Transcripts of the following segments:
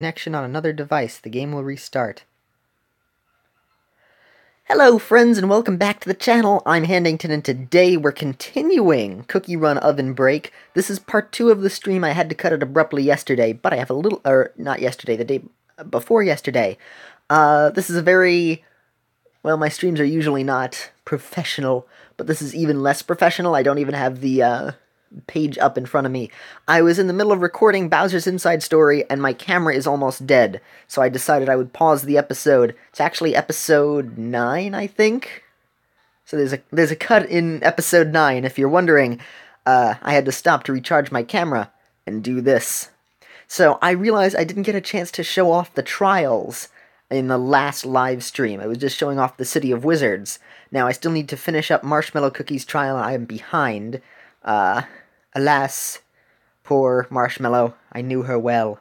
Connection on another device. The game will restart. Hello friends and welcome back to the channel. I'm Handington and today we're continuing Cookie Run Ovenbreak. This is part 2 of the stream. I had to cut it abruptly yesterday, but I have a little, not yesterday, the day before yesterday. This is a very, well, my streams are usually not professional, but this is even less professional. I don't even have the, page up in front of me. I was in the middle of recording Bowser's Inside Story, and my camera is almost dead, so I decided I would pause the episode. It's actually episode 9, I think? So there's a cut in episode 9, if you're wondering. I had to stop to recharge my camera and do this. So I realized I didn't get a chance to show off the trials in the last live stream. I was just showing off the City of Wizards. Now I still need to finish up Marshmallow Cookie's trial, and I am behind. Alas, poor Marshmallow. I knew her well.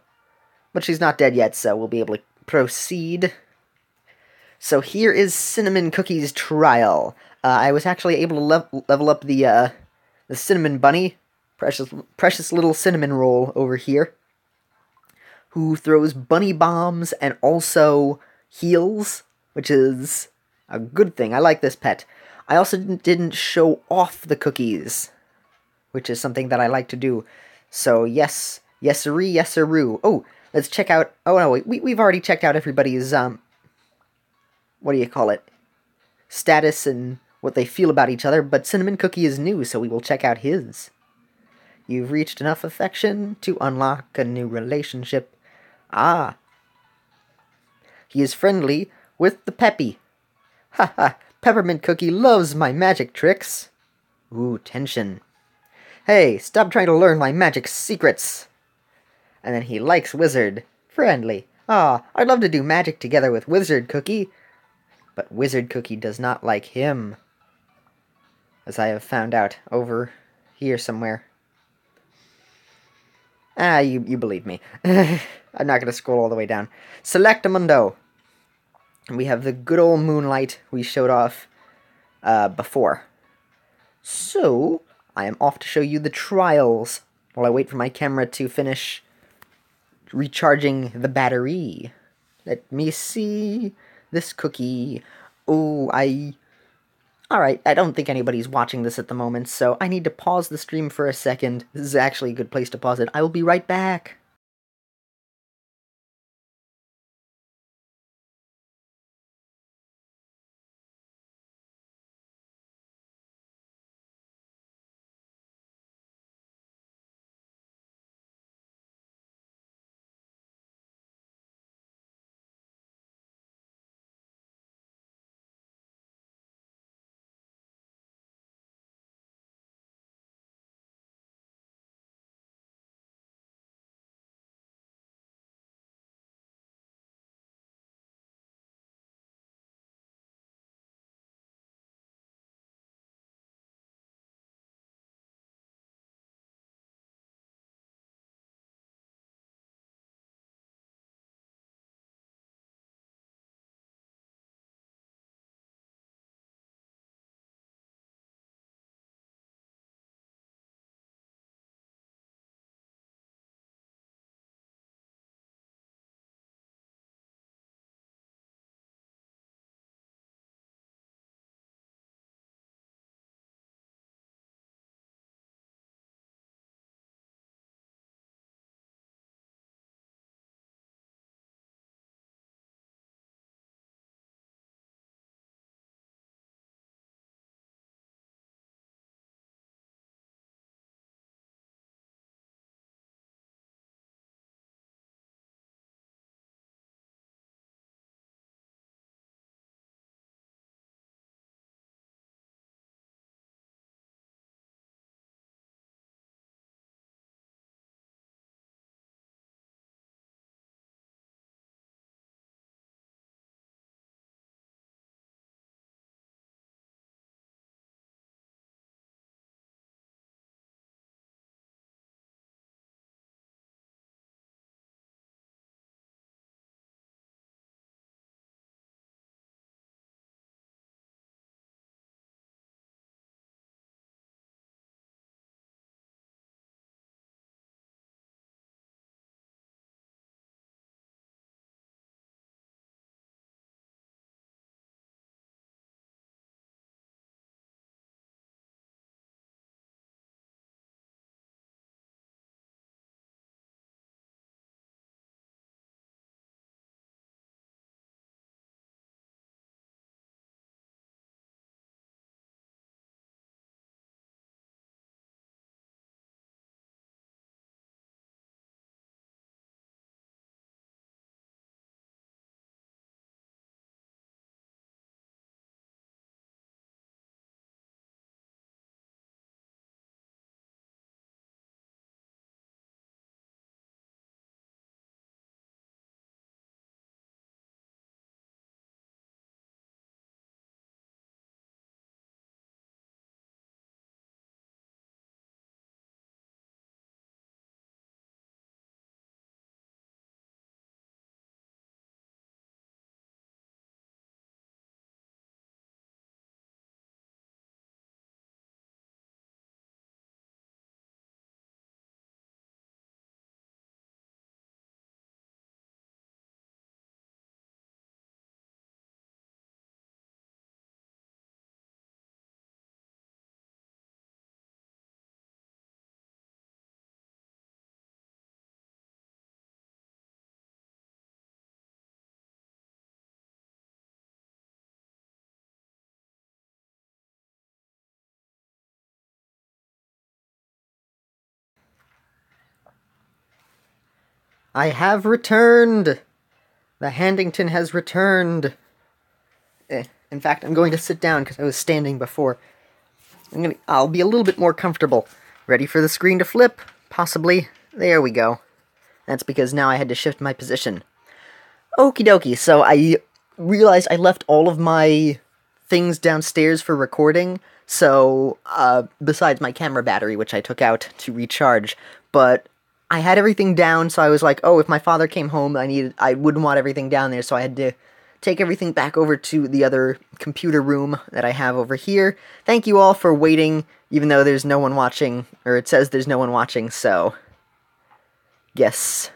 But she's not dead yet, so we'll be able to proceed. So here is Cinnamon Cookie's trial. I was actually able to level up the Cinnamon Bunny, precious little cinnamon roll over here, who throws bunny bombs and also heals, which is a good thing. I like this pet. I also didn't show off the cookies, which is something that I like to do. So yes, yes-a-ree, yes-a-roo. Oh, let's check out, oh no, we've already checked out everybody's, what do you call it, status and what they feel about each other, but Cinnamon Cookie is new, so we will check out his. You've reached enough affection to unlock a new relationship. Ah. He is friendly with the Peppy. Haha, Peppermint Cookie loves my magic tricks. Ooh, tension. Hey, stop trying to learn my magic secrets. And then he likes Wizard. Friendly. Ah, I'd love to do magic together with Wizard Cookie. But Wizard Cookie does not like him. As I have found out over here somewhere. Ah, you believe me. I'm not going to scroll all the way down. Selectamundo. We have the good old Moonlight we showed off before. So, I am off to show you the trials while I wait for my camera to finish recharging the battery. Let me see this cookie. Oh, Alright, I don't think anybody's watching this at the moment, so I need to pause the stream for a second. This is actually a good place to pause it. I will be right back. I have returned! The Handington has returned. In fact, I'm going to sit down because I was standing before. I'll be a little bit more comfortable. Ready for the screen to flip? Possibly. There we go. That's because now I had to shift my position. Okie dokie, so I realized I left all of my things downstairs for recording, so, besides my camera battery, which I took out to recharge, but I had everything down, so I was like, oh, if my father came home, I wouldn't want everything down there, so I had to take everything back over to the other computer room that I have over here. Thank you all for waiting, even though there's no one watching, or it says there's no one watching, so yes,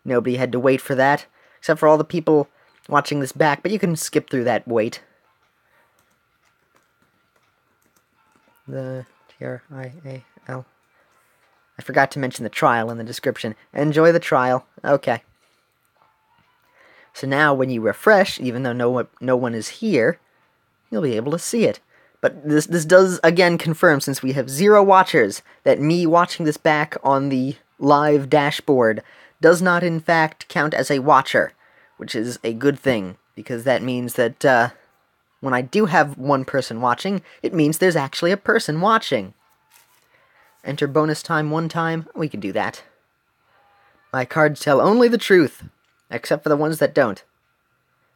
nobody had to wait for that, except for all the people watching this back, but you can skip through that wait. The Trial. I forgot to mention the trial in the description. Enjoy the trial. Okay. So now when you refresh, even though no one is here, you'll be able to see it. But this does, again, confirm, since we have 0 watchers, that me watching this back on the live dashboard does not, in fact, count as a watcher, which is a good thing, because that means that, when I do have one person watching, it means there's actually a person watching. Enter bonus time 1 time. We can do that. My cards tell only the truth, except for the ones that don't.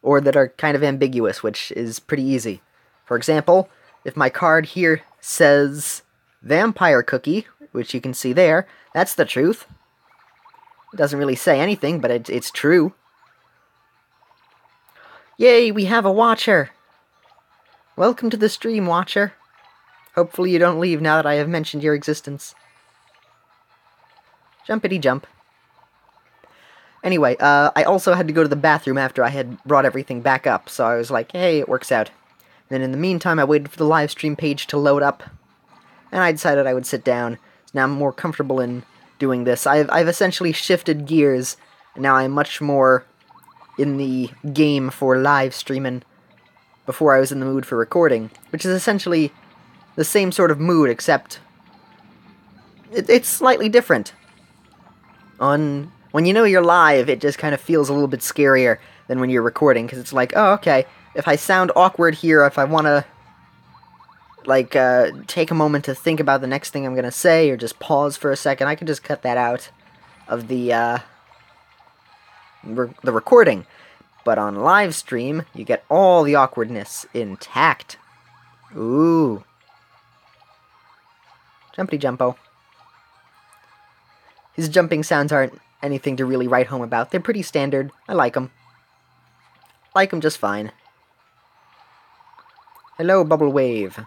Or that are kind of ambiguous, which is pretty easy. For example, if my card here says Vampire Cookie, which you can see there, that's the truth. It doesn't really say anything, but it's true. Yay, we have a watcher! Welcome to the stream, watcher. Hopefully you don't leave now that I have mentioned your existence. Jumpity jump. Anyway, I also had to go to the bathroom after I had brought everything back up, so I was like, hey, it works out. Then in the meantime, I waited for the live stream page to load up, and I decided I would sit down. So now I'm more comfortable in doing this. I've essentially shifted gears, and now I'm much more in the game for live streaming before I was in the mood for recording, which is essentially the same sort of mood, except it's slightly different. When you know you're live, it just kind of feels a little bit scarier than when you're recording, because it's like, oh, okay, if I sound awkward here, if I want to, like, take a moment to think about the next thing I'm going to say, or just pause for a second, I can just cut that out of the recording. But on live stream, you get all the awkwardness intact. Ooh. Jumpity jumpo. His jumping sounds aren't anything to really write home about. They're pretty standard. I like them. Like them just fine. Hello, Bubble Wave.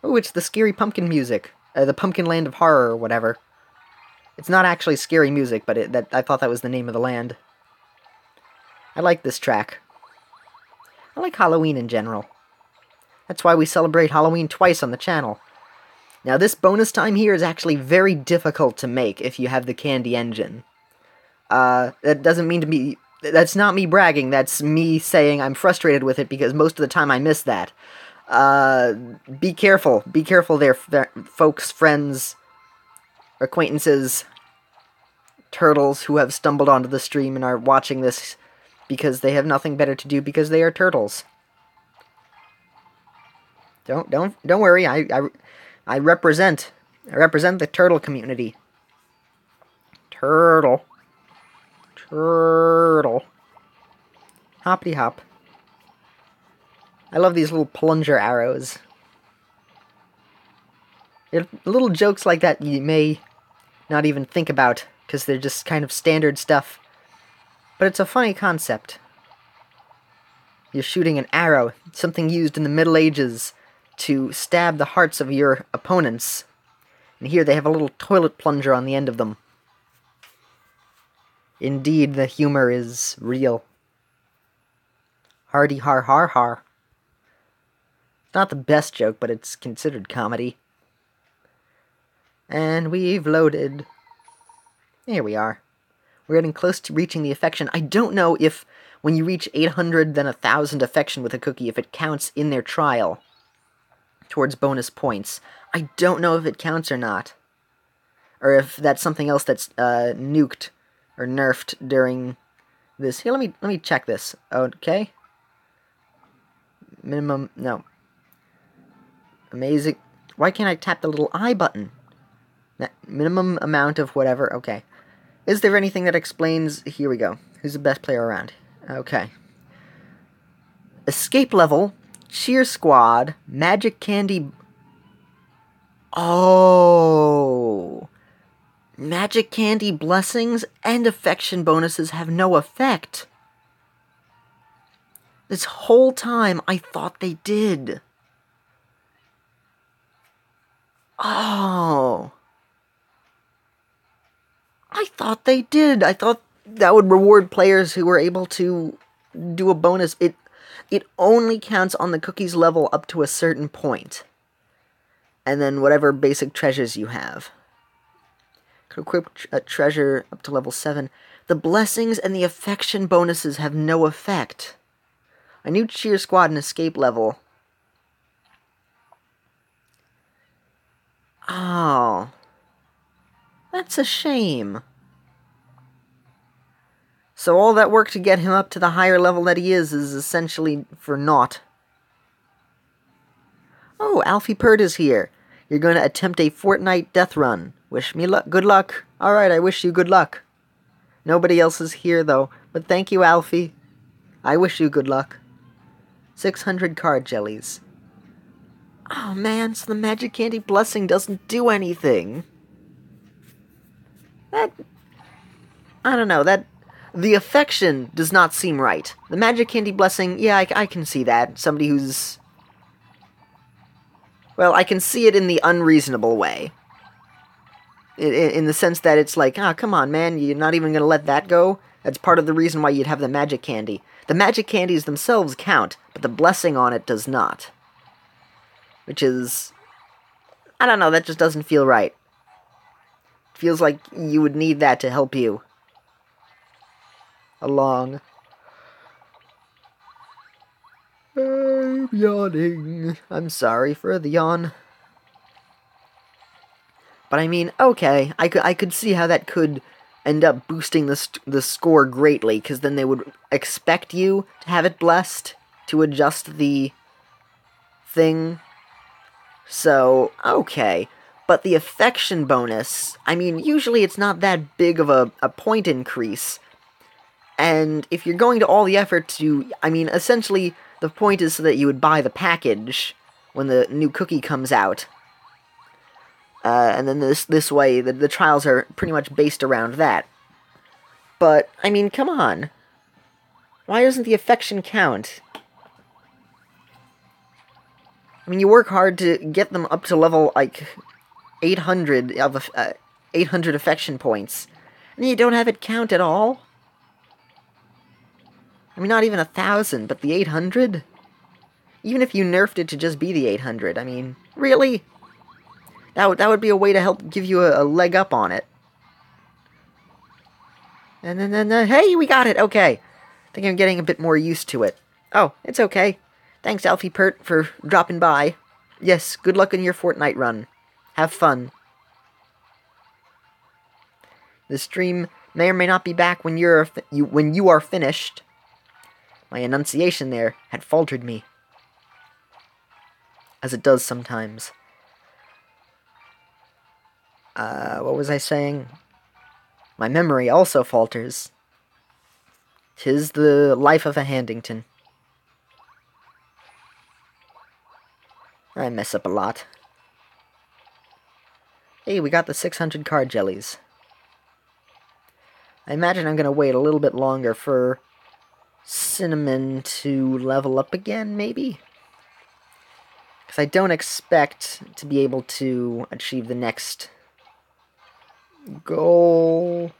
Oh, it's the scary pumpkin music. The Pumpkin Land of Horror, or whatever. It's not actually scary music, but I thought that was the name of the land. I like this track. I like Halloween in general. That's why we celebrate Halloween twice on the channel. Now, this bonus time here is actually very difficult to make if you have the Candy Engine. That doesn't mean to be... That's not me bragging, that's me saying I'm frustrated with it because most of the time I miss that. Be careful. Be careful there, folks, friends, acquaintances, turtles who have stumbled onto the stream and are watching this because they have nothing better to do because they are turtles. Don't worry. I represent the turtle community. Turtle. Hoppity hop. I love these little plunger arrows. Little jokes like that you may not even think about, because they're just kind of standard stuff. But it's a funny concept. You're shooting an arrow, something used in the Middle Ages to stab the hearts of your opponents. And here they have a little toilet plunger on the end of them. Indeed, the humor is real. Hardy har har har. It's not the best joke, but it's considered comedy. And we've loaded. Here we are. We're getting close to reaching the affection. I don't know if when you reach 800, then 1,000 affection with a cookie, if it counts in their trial towards bonus points. I don't know if it counts or not. or if that's something else that's nuked or nerfed during this. Here, let me check this. Okay. Minimum, no. Amazing. Why can't I tap the little I button? Minimum amount of whatever. Okay. Is there anything that explains... Here we go. Who's the best player around? Okay. Escape level, cheer squad, magic candy... Oh... Magic candy blessings and affection bonuses have no effect. This whole time, I thought they did. Oh... I thought they did. I thought that would reward players who were able to do a bonus. It only counts on the cookies level up to a certain point. And then whatever basic treasures you have. Could equip a treasure up to level 7. The blessings and the affection bonuses have no effect. A new cheer squad and escape level. Oh... That's a shame. So all that work to get him up to the higher level that he is essentially for naught. Oh, Alfie Pert is here. You're going to attempt a Fortnite death run. Wish me good luck. Alright, I wish you good luck. Nobody else is here, though. But thank you, Alfie. I wish you good luck. 600 card jellies. Oh, man, so the Magic Candy Blessing doesn't do anything. That... I don't know, that... The affection does not seem right. The Magic Candy Blessing, yeah, I can see that. Somebody who's... Well, I can see it in the unreasonable way. In the sense that it's like, ah, come on, man, you're not even going to let that go? That's part of the reason why you'd have the Magic Candy. The Magic Candies themselves count, but the blessing on it does not. Which is... I don't know, that just doesn't feel right. Feels like you would need that to help you along. I'm yawning. I'm sorry for the yawn. But I mean, okay, I could see how that could end up boosting the score greatly, because then they would expect you to have it blessed to adjust the thing. So, okay. But the affection bonus, I mean, usually it's not that big of a point increase. And if you're going to all the effort to, I mean, essentially, the point is so that you would buy the package when the new cookie comes out. And then this way, the trials are pretty much based around that. But, I mean, come on. Why doesn't the affection count? I mean, you work hard to get them up to level, like... 800 affection points, and you don't have it count at all? I mean, not even 1,000, but the 800? Even if you nerfed it to just be the 800, I mean, really? That would be a way to help give you a leg up on it. And then, hey, we got it, okay. I think I'm getting a bit more used to it. Oh, it's okay. Thanks, Alfie Pert, for dropping by. Yes, good luck on your Fortnite run. Have fun. The stream may or may not be back when you are finished. My enunciation there had faltered me, as it does sometimes. What was I saying? My memory also falters. 'Tis the life of a Handington. I mess up a lot. Hey, we got the 600 card jellies. I imagine I'm going to wait a little bit longer for CinnaMon to level up again, maybe? Because I don't expect to be able to achieve the next goal.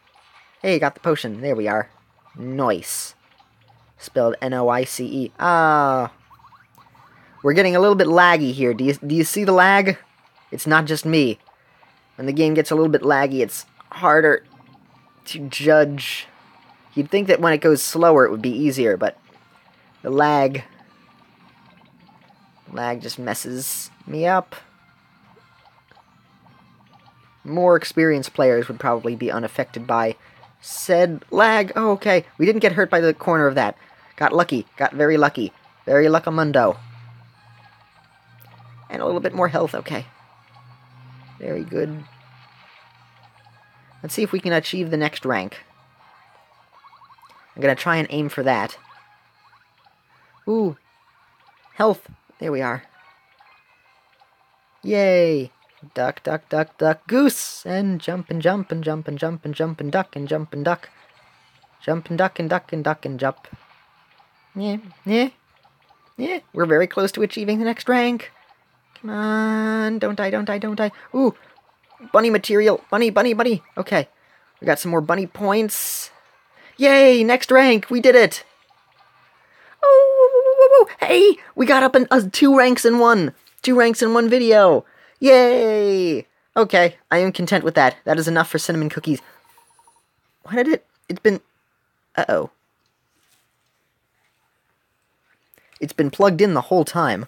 Hey, got the potion. There we are. Nice. Spelled N-O-I-C-E. Ah. We're getting a little bit laggy here. Do you see the lag? It's not just me. When the game gets a little bit laggy, it's harder to judge. You'd think that when it goes slower, it would be easier, but the lag just messes me up. more experienced players would probably be unaffected by said lag. Oh, okay. We didn't get hurt by the corner of that. Got lucky. Got very lucky. Very luckamundo. And a little bit more health, okay. Very good. Let's see if we can achieve the next rank. I'm gonna try and aim for that. Ooh. Health. There we are. Yay. Duck, duck, duck, duck, goose! And jump and jump and jump and jump and jump and duck and jump and duck. Jump and duck and duck and duck and jump. Yeah, yeah, yeah. We're very close to achieving the next rank. Come on. Don't die, don't die, don't die. Ooh. Bunny material. Bunny, bunny, bunny. Okay. We got some more bunny points. Yay! Next rank! We did it! Oh! Hey! We got up in 2 ranks in one! 2 ranks in one video! Yay! Okay, I am content with that. That is enough for cinnamon cookies. Why did it... It's been... Uh-oh. It's been plugged in the whole time.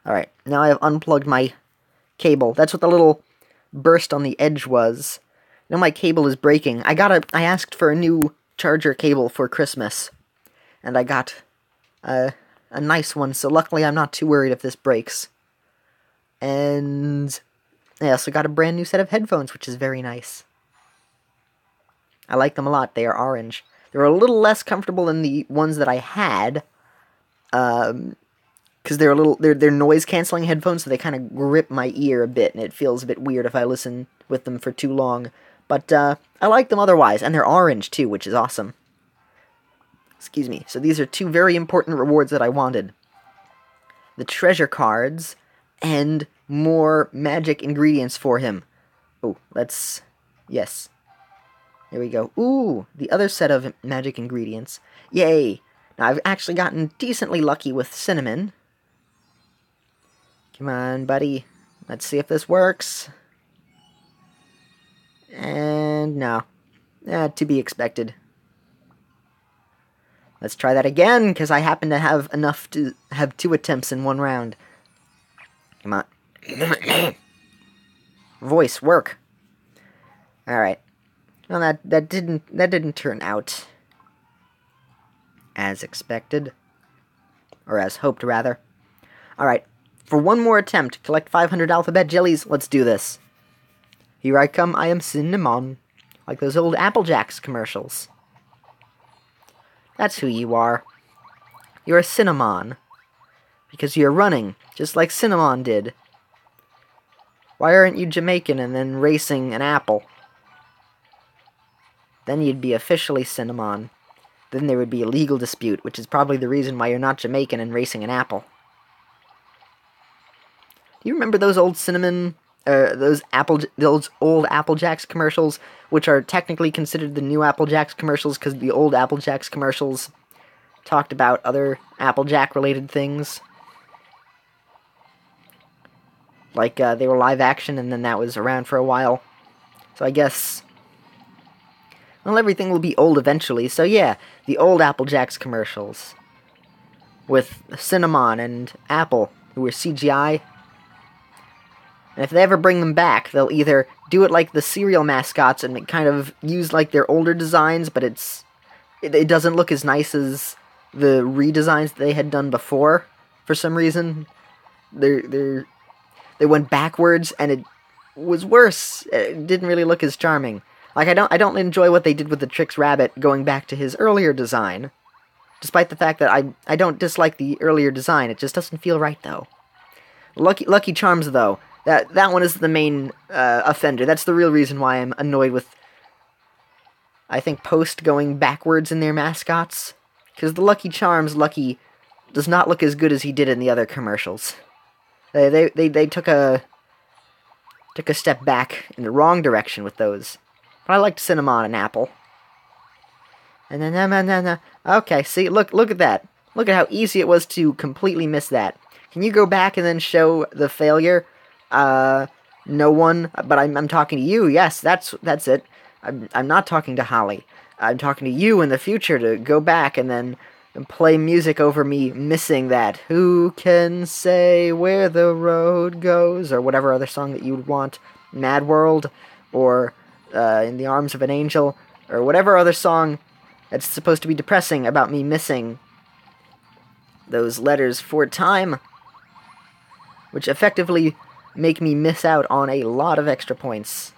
Alright, now I have unplugged my cable. That's what the little burst on the edge was. Now my cable is breaking. I asked for a new charger cable for Christmas. And I got a nice one, so luckily I'm not too worried if this breaks. And I also got a brand new set of headphones, which is very nice. I like them a lot. They are orange. They're a little less comfortable than the ones that I had. Because they're noise-canceling headphones, so they kind of grip my ear a bit, and it feels a bit weird if I listen with them for too long. But I like them otherwise, and they're orange too, which is awesome. Excuse me. So these are 2 very important rewards that I wanted. The treasure cards, and more magic ingredients for him. Oh, let's... Yes. There we go. Ooh, the other set of magic ingredients. Yay! Now, I've actually gotten decently lucky with CinnaMon. Come on, buddy. Let's see if this works. And no. To be expected. Let's try that again, because I happen to have enough to have 2 attempts in one round. Come on. Voice, work. Alright. Well, that didn't turn out as expected. Or as hoped, rather. Alright. For one more attempt, collect 500 alphabet jellies. Let's do this. Here I come, I am CinnaMon. Like those old Apple Jacks commercials. That's who you are. You're a CinnaMon. Because you're running, just like CinnaMon did. Why aren't you Jamaican and then racing an apple? Then you'd be officially CinnaMon. Then there would be a legal dispute, which is probably the reason why you're not Jamaican and racing an apple. Do you remember those old cinnamon, those old Apple Jacks commercials, which are technically considered the new Apple Jacks commercials because the old Apple Jacks commercials talked about other Applejack related things? Like, they were live action, and then that was around for a while. So I guess... Well, everything will be old eventually, so yeah, the old Apple Jacks commercials. With CinnaMon and Apple, who were CGI. And if they ever bring them back, they'll either do it like the cereal mascots and kind of use, like, their older designs, but it doesn't look as nice as the redesigns they had done before, for some reason. They went backwards, and it was worse. It didn't really look as charming. Like, I don't enjoy what they did with the Trix Rabbit going back to his earlier design. Despite the fact that I don't dislike the earlier design, it just doesn't feel right, though. Lucky Charms, though, that one is the main offender. That's the real reason why I'm annoyed with, I think, Post going backwards in their mascots. Because the Lucky Charms Lucky does not look as good as he did in the other commercials. They took a step back in the wrong direction with those. But I liked CinnaMon and Apple. And then, okay, see, look at that. Look at how easy it was to completely miss that. Can you go back and then show the failure? No one, but I'm talking to you. Yes, that's it. I'm not talking to Holly. I'm talking to you in the future to go back and then and play music over me missing that. Who can say where the road goes? Or whatever other song that you would want. Mad World, or In the Arms of an Angel, or whatever other song that's supposed to be depressing about me missing those letters for time, which effectively make me miss out on a lot of extra points.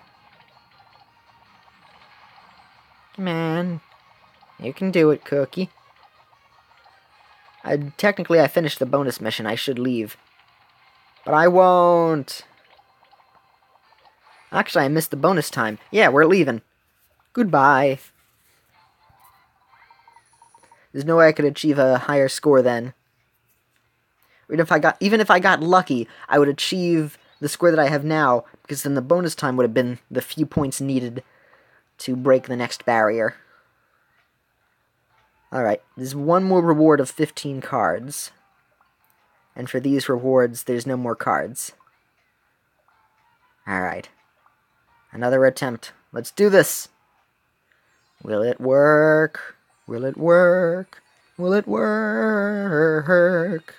Come on. You can do it, Cookie. Technically, I finished the bonus mission. I should leave. But I won't. Actually, I missed the bonus time. Yeah, we're leaving. Goodbye. There's no way I could achieve a higher score then. Even if I got lucky, I would achieve the score that I have now, because then the bonus time would have been the few points needed to break the next barrier. Alright, there's one more reward of 15 cards. And for these rewards, there's no more cards. Alright. Another attempt. Let's do this! Will it work? Will it work? Will it work?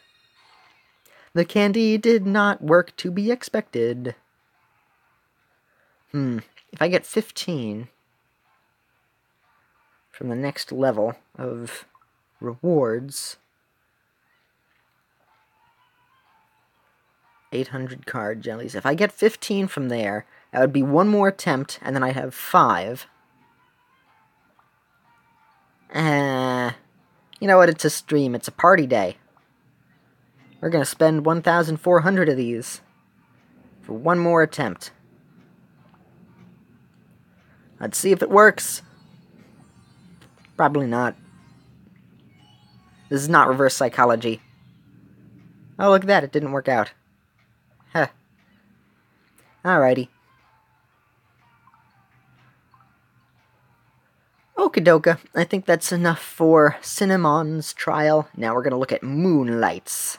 The candy did not work to be expected. If I get 15 from the next level of rewards, 800 card jellies. If I get 15 from there, that would be one more attempt, and then I'd have 5. You know what? It's a stream. It's a party day. We're gonna spend 1,400 of these for one more attempt. Let's see if it works. Probably not. This is not reverse psychology. Oh, look at that. It didn't work out. Huh. Alrighty. Okidoka. I think that's enough for CinnaMon's trial. Now we're going to look at Moonlight's.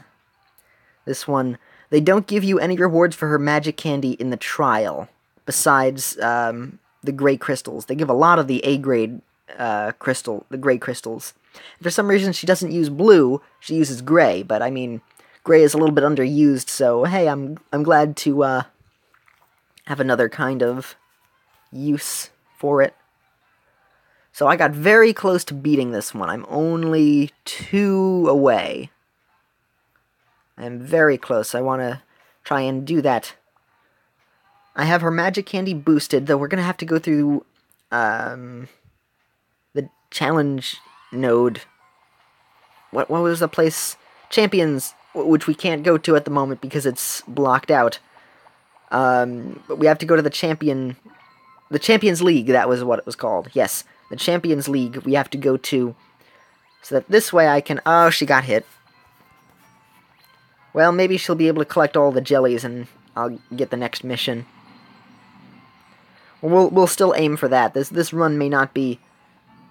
This one, they don't give you any rewards for her magic candy in the trial, besides the gray crystals. They give a lot of the A-grade the gray crystals. For some reason, she doesn't use blue, she uses gray, but I mean, gray is a little bit underused, so hey, I'm glad to have another kind of use for it. So I got very close to beating this one. I'm only 2 away. I'm very close. I want to try and do that. I have her magic candy boosted, though we're going to have to go through the challenge node. What was the place? Champions, which we can't go to at the moment because it's blocked out. But we have to go to the Champions League, that was what it was called. Yes, the Champions League we have to go to, so that this way I can... Oh, she got hit. Well, maybe she'll be able to collect all the jellies and I'll get the next mission. We'll still aim for that. This run may not be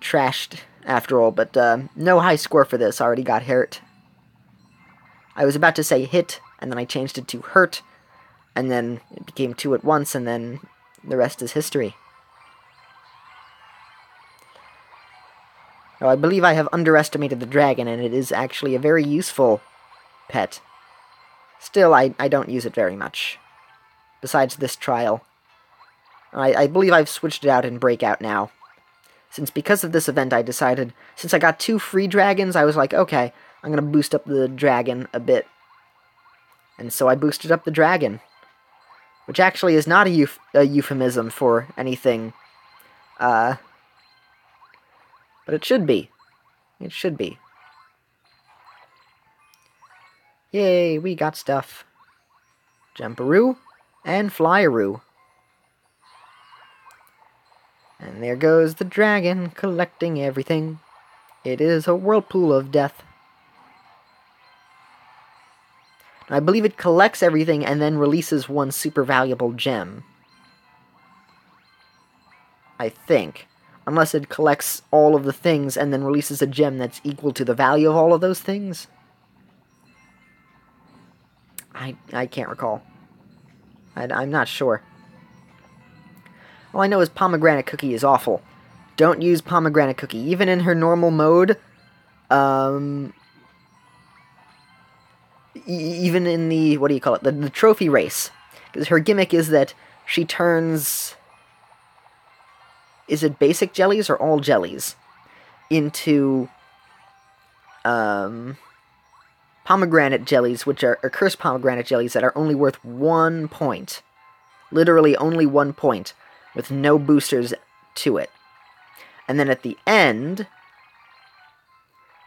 trashed after all, but no high score for this. I already got hurt. I was about to say hit, and then I changed it to hurt, and then it became 2 at once, and then the rest is history. Now, I believe I have underestimated the dragon, and it is actually a very useful pet. Still, I don't use it very much. Besides this trial. I believe I've switched it out in Breakout now. Because of this event, I decided, since I got 2 free dragons, I was like, okay, I'm going to boost up the dragon a bit. And so I boosted up the dragon. Which actually is not a euphemism for anything. But it should be. It should be. Yay, we got stuff. Jumperoo and Flyaroo. And there goes the dragon, collecting everything. It is a whirlpool of death. I believe it collects everything and then releases one super valuable gem. I think. Unless it collects all of the things and then releases a gem that's equal to the value of all of those things. I can't recall. I'm not sure. All I know is Pomegranate Cookie is awful. Don't use Pomegranate Cookie. Even in her normal mode, Even in the, what do you call it, the trophy race. Because her gimmick is that she turns, is it basic jellies or all jellies, into pomegranate jellies, which are cursed pomegranate jellies that are only worth 1 point. Literally only 1 point, with no boosters to it. And then at the end,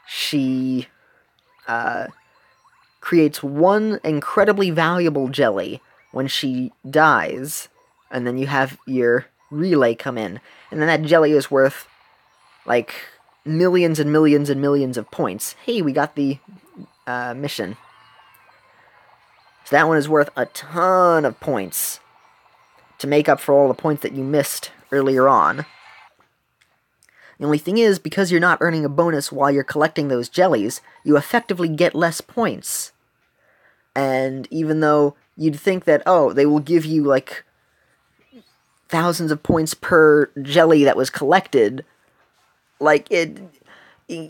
she creates one incredibly valuable jelly when she dies, and then you have your relay come in. And then that jelly is worth, like, millions and millions and millions of points. Hey, we got the mission. So that one is worth a ton of points to make up for all the points that you missed earlier on. The only thing is, because you're not earning a bonus while you're collecting those jellies, you effectively get less points. And even though you'd think that, oh, they will give you, like, thousands of points per jelly that was collected, like,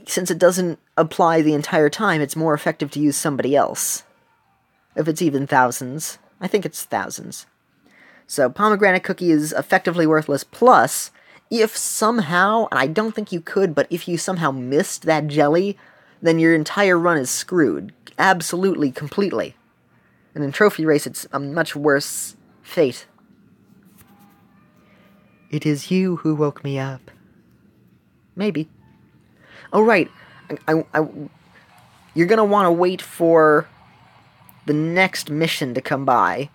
since it doesn't apply the entire time, it's more effective to use somebody else. If it's even thousands. I think it's thousands. So, pomegranate cookie is effectively worthless, plus, if somehow, and I don't think you could, but if you somehow missed that jelly, then your entire run is screwed. Absolutely, completely. And in Trophy Race, it's a much worse fate. It is you who woke me up. Maybe. Oh, right. You're gonna want to wait for the next mission to come by,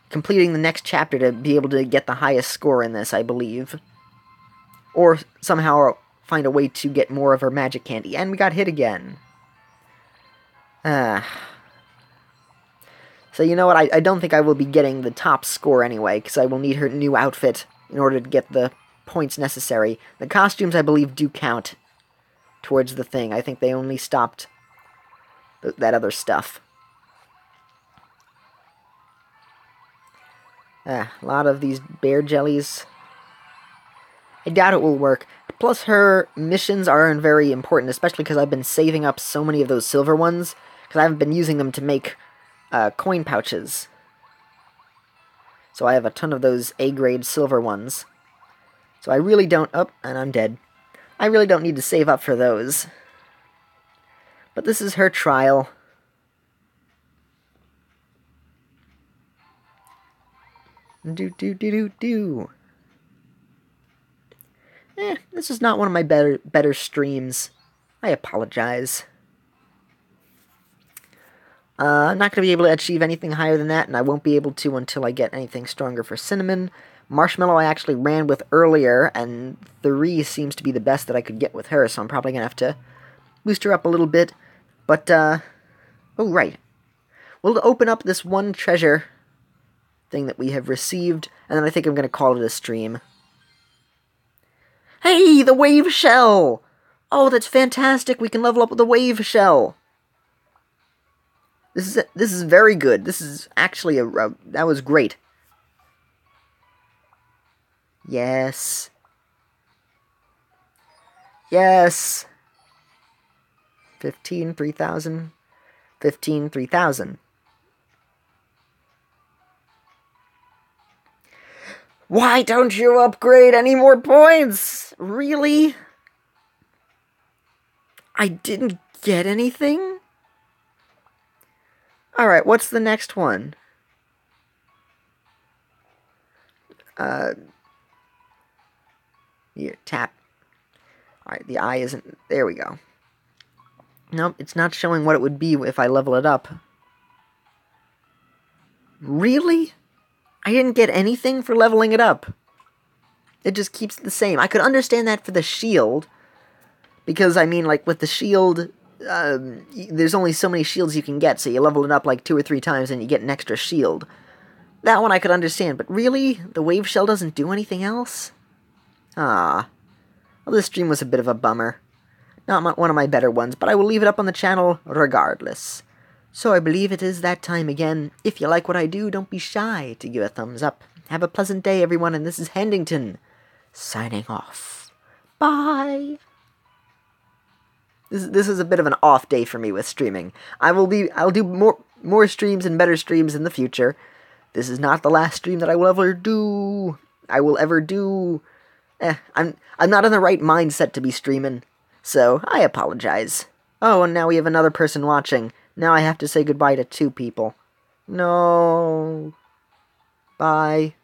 completing the next chapter to be able to get the highest score in this, I believe. Or somehow find a way to get more of her magic candy. And we got hit again. So you know what, I don't think I will be getting the top score anyway, because I will need her new outfit in order to get the points necessary. The costumes, I believe, do count towards the thing. I think they only stopped that other stuff. A lot of these bear jellies. I doubt it will work. Plus, her missions aren't very important, especially because I've been saving up so many of those silver ones, because I haven't been using them to make coin pouches. So I have a ton of those A-grade silver ones. So I really don't... Oh, and I'm dead. I really don't need to save up for those. But this is her trial. Do. This is not one of my better streams. I apologize. I'm not going to be able to achieve anything higher than that, and I won't be able to until I get anything stronger for CinnaMon. Marshmallow I actually ran with earlier, and 3 seems to be the best that I could get with her, so I'm probably going to have to boost her up a little bit. But, oh, right. We'll open up this one treasure thing that we have received, and then I think I'm going to call it a stream. Hey, the wave shell! Oh, that's fantastic! We can level up with the wave shell! This is very good. This is actually that was great. Yes. Yes! 15, 3,000. 15, 3,000. Why don't you upgrade any more points? Really? I didn't get anything? Alright, what's the next one? Here, tap. Alright, the eye isn't... There we go. Nope, it's not showing what it would be if I level it up. Really? I didn't get anything for leveling it up. It just keeps it the same. I could understand that for the shield. Because, I mean, like, with the shield... there's only so many shields you can get, so you level it up like 2 or 3 times and you get an extra shield. That one I could understand, but really? The wave shell doesn't do anything else? Ah. Well, this stream was a bit of a bummer. Not one of my better ones, but I will leave it up on the channel regardless. So I believe it is that time again. If you like what I do, don't be shy to give a thumbs up. Have a pleasant day, everyone, and this is Hendington, signing off. Bye! This is a bit of an off day for me with streaming. I'll do more streams and better streams in the future. This is not the last stream that I will ever do. I'm not in the right mindset to be streaming, so I apologize. Oh, and now we have another person watching. Now I have to say goodbye to 2 people. No. Bye.